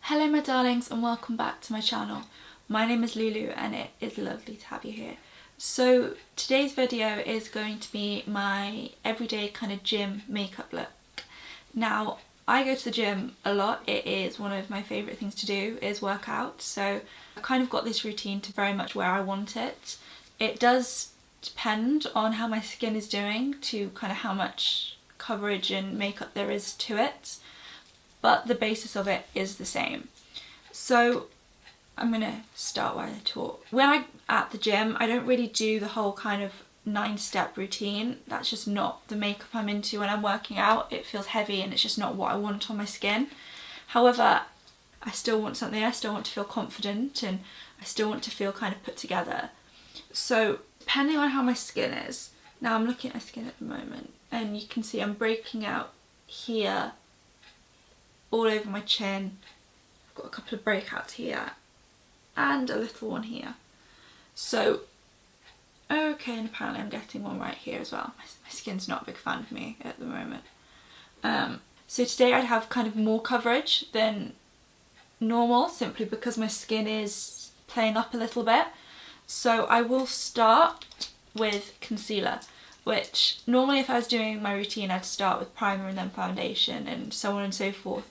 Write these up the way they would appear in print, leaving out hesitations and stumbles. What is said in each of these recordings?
Hello my darlings and welcome back to my channel. My name is Lulu and it is lovely to have you here. So today's video is going to be my everyday kind of gym makeup look. Now I go to the gym a lot. It is one of my favourite things to do is work out, so I've kind of got this routine to very much where I want it. It does depend on how my skin is doing to kind of how much coverage and makeup there is to it, but the basis of it is the same. So I'm gonna start while I talk. When I'm at the gym, I don't really do the whole kind of 9-step routine. That's just not the makeup I'm into. When I'm working out, it feels heavy and it's just not what I want on my skin. However, I still want something. I still want to feel confident and I still want to feel kind of put together. So depending on how my skin is, now I'm looking at my skin at the moment and you can see I'm breaking out here, all over my chin. I've got a couple of breakouts here and a little one here. So okay, and apparently I'm getting one right here as well. My skin's not a big fan of me at the moment. So today I'd have kind of more coverage than normal simply because my skin is playing up a little bit. So I will start with concealer, which normally if I was doing my routine I'd start with primer and then foundation and so on and so forth.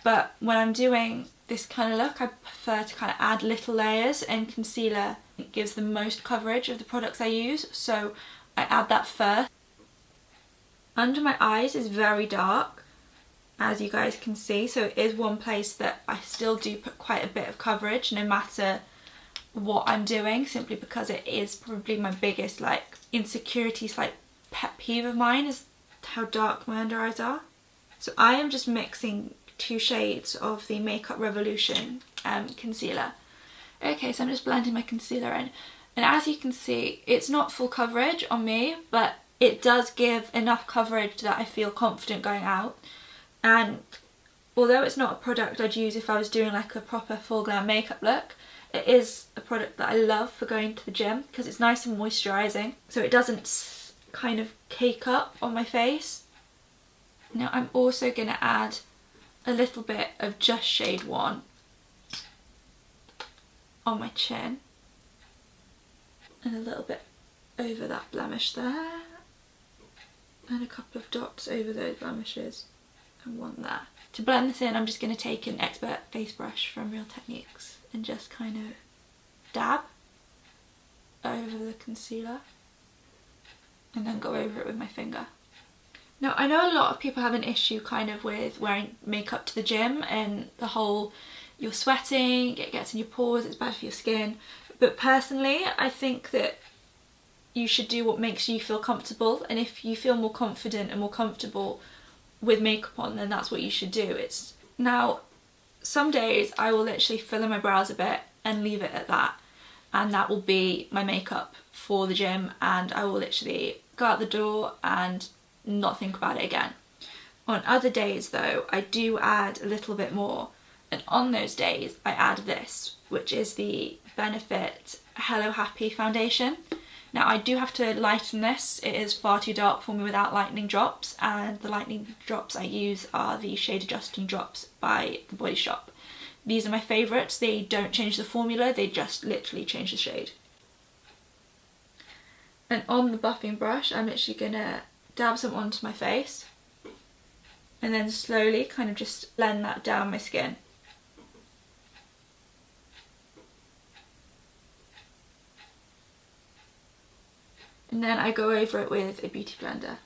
But when I'm doing this kind of look, I prefer to kind of add little layers, and concealer gives the most coverage of the products I use, so I add that first. Under my eyes is very dark, as you guys can see, so it is one place that I still do put quite a bit of coverage no matter what I'm doing, simply because it is probably my biggest like insecurity, like pet peeve of mine, is how dark my under eyes are. So I am just mixing 2 shades of the Makeup Revolution concealer. Okay, so I'm just blending my concealer in, and as you can see it's not full coverage on me, but it does give enough coverage that I feel confident going out. And although it's not a product I'd use if I was doing like a proper full glam makeup look, it is a product that I love for going to the gym because it's nice and moisturising, so it doesn't kind of cake up on my face. Now I'm also going to add a little bit of just shade 1 on my chin and a little bit over that blemish there and a couple of dots over those blemishes and one there. To blend this in, I'm just going to take an expert face brush from Real Techniques and just kind of dab over the concealer and then go over it with my finger. Now I know a lot of people have an issue kind of with wearing makeup to the gym and the whole you're sweating, it gets in your pores, it's bad for your skin, but personally I think that you should do what makes you feel comfortable, and if you feel more confident and more comfortable with makeup on, then that's what you should do. Now some days I will literally fill in my brows a bit and leave it at that, and that will be my makeup for the gym, and I will literally go out the door and not think about it again. On other days though, I do add a little bit more, and on those days I add this, which is the Benefit Hello Happy foundation. Now I do have to lighten this, it is far too dark for me without lightening drops, and the lightening drops I use are the Shade Adjusting drops by The Body Shop. These are my favourites. They don't change the formula, they just literally change the shade. And on the buffing brush I'm literally going to dab some onto my face and then slowly kind of just blend that down my skin. And then I go over it with a beauty blender.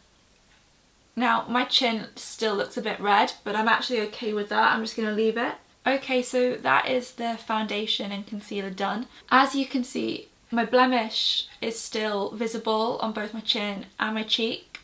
Now my chin still looks a bit red, but I'm actually okay with that. I'm just going to leave it. Okay, so that is the foundation and concealer done. As you can see, my blemish is still visible on both my chin and my cheek.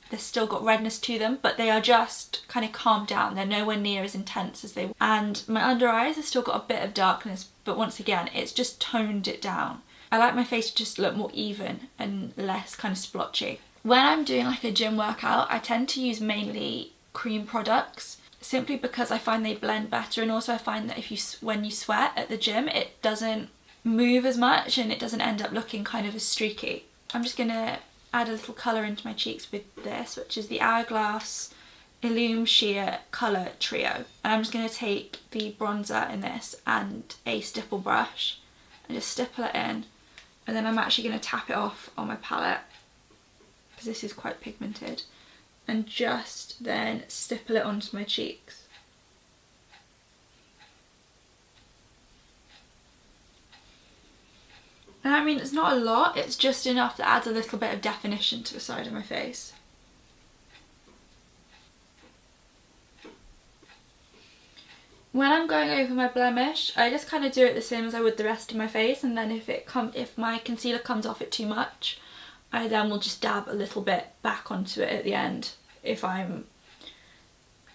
They've still got redness to them, but they are just kind of calmed down. They're nowhere near as intense as they were. And my under eyes have still got a bit of darkness, but once again, it's just toned it down. I like my face to just look more even and less kind of splotchy. When I'm doing like a gym workout, I tend to use mainly cream products, simply because I find they blend better, and also I find that when you sweat at the gym, it doesn't move as much and it doesn't end up looking kind of as streaky. I'm just going to add a little colour into my cheeks with this, which is the Hourglass Illume Sheer Colour Trio. And I'm just going to take the bronzer in this and a stipple brush and just stipple it in, and then I'm actually going to tap it off on my palette because this is quite pigmented, and just then stipple it onto my cheeks. And I mean, it's not a lot, it's just enough that adds a little bit of definition to the side of my face. When I'm going over my blemish, I just kind of do it the same as I would the rest of my face, and then if my concealer comes off it too much, I then will just dab a little bit back onto it at the end if I'm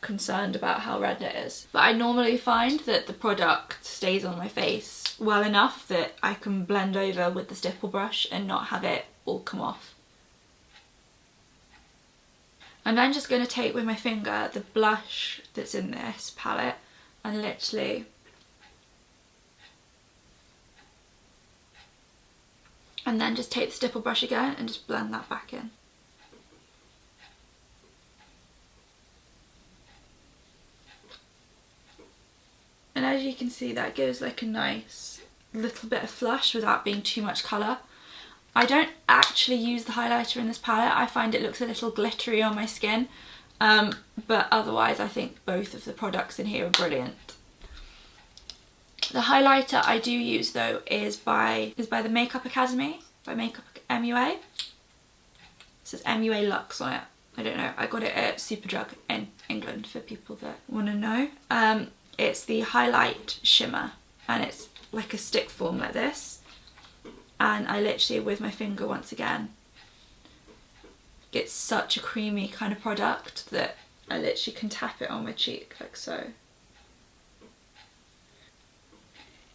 concerned about how red it is. But I normally find that the product stays on my face well enough that I can blend over with the stipple brush and not have it all come off. I'm then just going to take with my finger the blush that's in this palette and literally and then just take the stipple brush again and just blend that back in. And as you can see, that gives like a nice little bit of flush without being too much colour. I don't actually use the highlighter in this palette. I find it looks a little glittery on my skin. But otherwise I think both of the products in here are brilliant. The highlighter I do use though is by the Makeup Academy, by Makeup MUA. It says MUA Luxe on it. I don't know, I got it at Superdrug in England for people that want to know. It's the Highlight Shimmer, and it's like a stick form like this, and I literally with my finger once again, it's such a creamy kind of product that I literally can tap it on my cheek like so.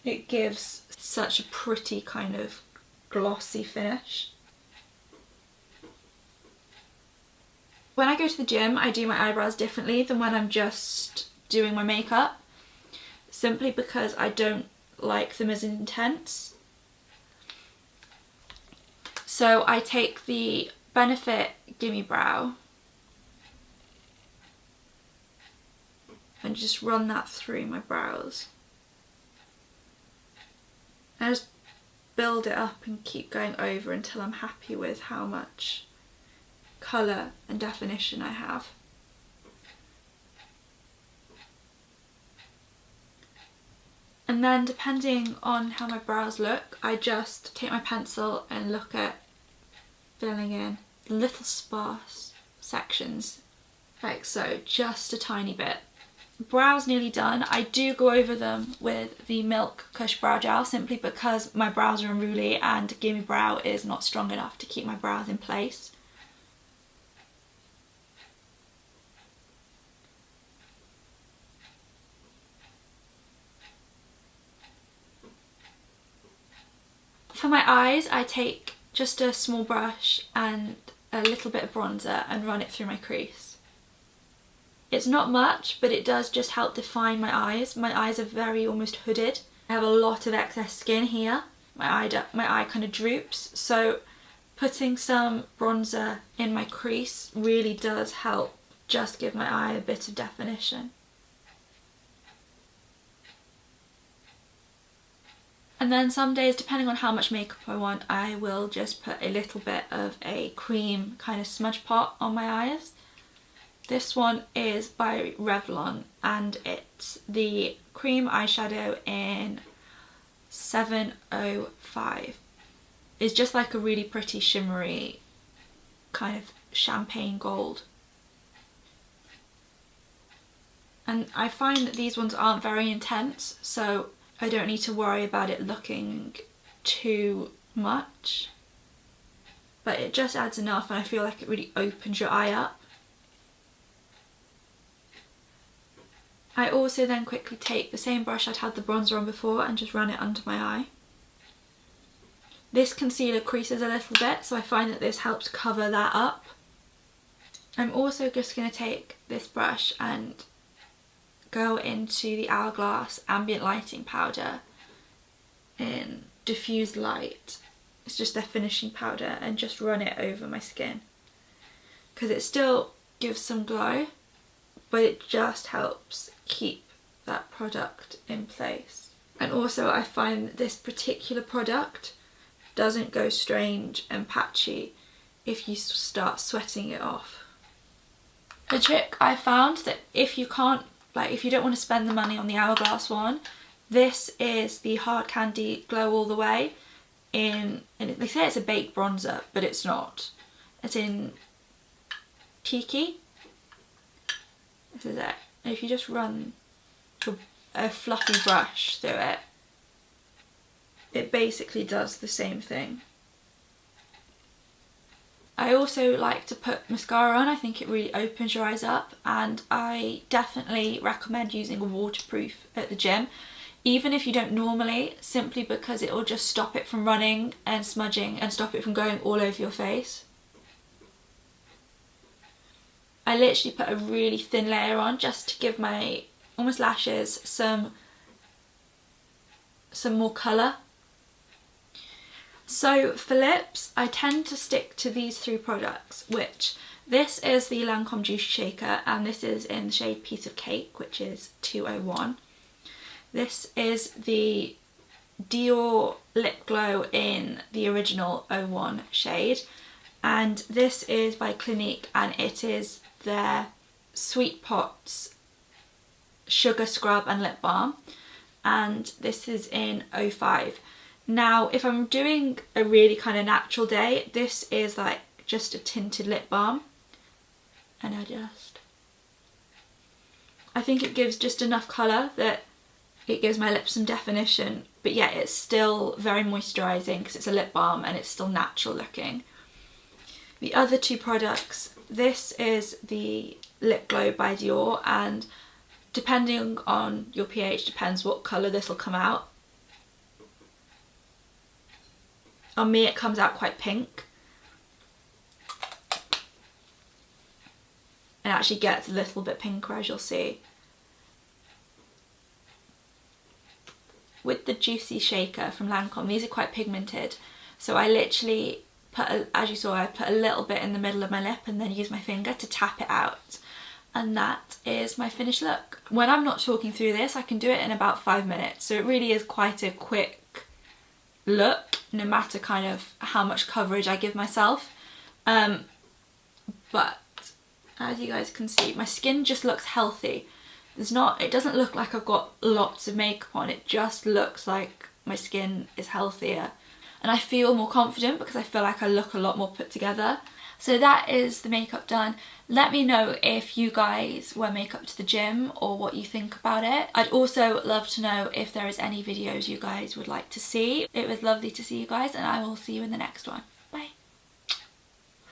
It gives such a pretty kind of glossy finish. When I go to the gym, I do my eyebrows differently than when I'm just doing my makeup, simply because I don't like them as intense. So I take the Benefit Gimmi Brow and just run that through my brows. And just build it up and keep going over until I'm happy with how much colour and definition I have. And then depending on how my brows look, I just take my pencil and look at filling in little sparse sections like so, just a tiny bit. Brows nearly done. I do go over them with the Milk Cush Brow Gel simply because my brows are unruly and Gimmi Brow is not strong enough to keep my brows in place. For my eyes, I take just a small brush and a little bit of bronzer and run it through my crease. It's not much, but it does just help define my eyes. My eyes are very almost hooded. I have a lot of excess skin here. My eye kind of droops, so putting some bronzer in my crease really does help just give my eye a bit of definition. And then some days, depending on how much makeup I want, I will just put a little bit of a cream kind of smudge pot on my eyes. This one is by Revlon and it's the cream eyeshadow in 705. It's just like a really pretty shimmery kind of champagne gold. And I find that these ones aren't very intense, so I don't need to worry about it looking too much, but it just adds enough and I feel like it really opens your eye up. I also then quickly take the same brush I'd had the bronzer on before and just run it under my eye. This concealer creases a little bit, so I find that this helps cover that up. I'm also just going to take this brush and go into the Hourglass Ambient Lighting Powder in Diffused Light. It's just their finishing powder, and just run it over my skin because it still gives some glow, but it just helps keep that product in place. And also I find that this particular product doesn't go strange and patchy if you start sweating it off. The trick I found that if you can't, like if you don't want to spend the money on the Hourglass one, this is the Hard Candy Glow All The Way and they say it's a baked bronzer, but it's not. It's in Tiki. This is it. And if you just run a fluffy brush through it, it basically does the same thing. I also like to put mascara on. I think it really opens your eyes up, and I definitely recommend using a waterproof at the gym, even if you don't normally, simply because it will just stop it from running and smudging and stop it from going all over your face. I literally put a really thin layer on just to give my almost lashes some more colour. So for lips, I tend to stick to these three products, which this is the Lancôme Juice Shaker, and this is in the shade Piece of Cake, which is 201. This is the Dior Lip Glow in the original 01 shade, and this is by Clinique, and it is their Sweet Pots Sugar Scrub and Lip Balm, and this is in 05. Now, if I'm doing a really kind of natural day, this is like just a tinted lip balm, and I think it gives just enough colour that it gives my lips some definition, but yet it's still very moisturising because it's a lip balm and it's still natural looking. The other two products, this is the Lip Glow by Dior, and depending on your pH depends what colour this will come out. On me it comes out quite pink, and actually gets a little bit pinker, as you'll see. With the Juicy Shaker from Lancôme, these are quite pigmented, so I literally put, as you saw, I put a little bit in the middle of my lip and then use my finger to tap it out, and that is my finished look. When I'm not talking through this, I can do it in about 5 minutes, so it really is quite a quick look, no matter kind of how much coverage I give myself. But as you guys can see, my skin just looks healthy. It doesn't look like I've got lots of makeup on, it just looks like my skin is healthier. And I feel more confident because I feel like I look a lot more put together. So that is the makeup done. Let me know if you guys wear makeup to the gym or what you think about it. I'd also love to know if there is any videos you guys would like to see. It was lovely to see you guys, and I will see you in the next one.